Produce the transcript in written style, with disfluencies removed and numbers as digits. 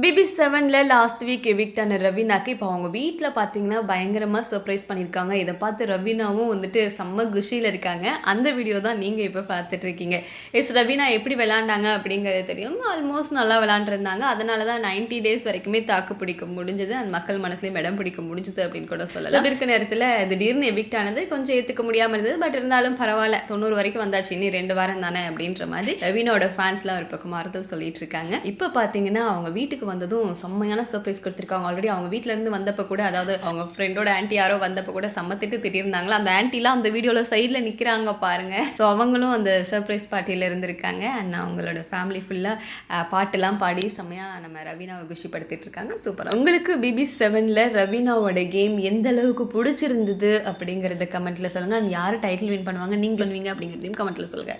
BB7ல last week evict ஆன ரவீனாக்கு இப்போ அவங்க வீட்டில் பார்த்தீங்கன்னா பயங்கரமாக சர்ப்ரைஸ் பண்ணியிருக்காங்க. இதை பார்த்து ரவீனாவும் வந்துட்டு செம்ம குஷியில் இருக்காங்க. அந்த வீடியோ தான் நீங்கள் இப்போ பார்த்துட்டு இருக்கீங்க. ரவீனா எப்படி விளாண்டாங்க அப்படிங்கிறது தெரியும். ஆல்மோஸ்ட் நல்லா விளாண்டுருந்தாங்க. அதனால தான் 90 டேஸ் வரைக்குமே தாக்கு பிடிக்க முடிஞ்சது. அந்த மக்கள் மனசுலேயும் இடம் பிடிக்க முடிஞ்சது அப்படின்னு கூட சொல்லலாம். அப்படி இருக்க நேரத்தில் திடீர்னு எவிக்ட் ஆனது கொஞ்சம் ஏற்றுக்க முடியாமல் இருந்தது. பட் இருந்தாலும் பரவாயில்ல, 90 வரைக்கும் வந்தாச்சு, இன்னும் 2 வாரம் தானே அப்படின்ற மாதிரி ரவீனாவோட ஃபேன்ஸ்லாம் ஒரு பக்கம் ஆறுதல் சொல்லிட்டு இருக்காங்க. இப்போ பார்த்தீங்கன்னா அவங்க வீட்டுக்கு வந்ததும் செம்மையான சர்ப்ரைஸ் கொடுத்துருக்காங்க. ஆல்ரெடி அவங்க வீட்டில இருந்து வந்தப்போ கூட, அதாவது அவங்க ஃப்ரெண்டோட ஆன்ட்டி யாரோ வந்தப்போ கூட செம்மத்திட்டு திட்டிருந்தாங்களா. அந்த ஆன்ட்டிலாம் அந்த வீடியோவில் சைடில் நிற்கிறாங்க பாருங்க. ஸோ அவங்களும் அந்த சர்ப்ரைஸ் பார்ட்டியில் இருந்திருக்காங்க. அண்ட் அவங்களோட ஃபேமிலி ஃபுல்லாக பாட்டெல்லாம் பாடி செம்மையாக நம்ம ரவீனாவை குஷிப்படுத்திட்டு இருக்காங்க. சூப்பர். உங்களுக்கு BB7ல ரவீனாவோட கேம் எந்த அளவுக்கு பிடிச்சிருந்தது அப்படிங்கிறத கமெண்ட்ல சொல்லுங்க. யார் டைட்டில் வின் பண்ணுவாங்க, நீங்கள் பண்ணுவீங்க அப்படிங்கிறதையும் கமெண்ட்ல சொல்லுங்க.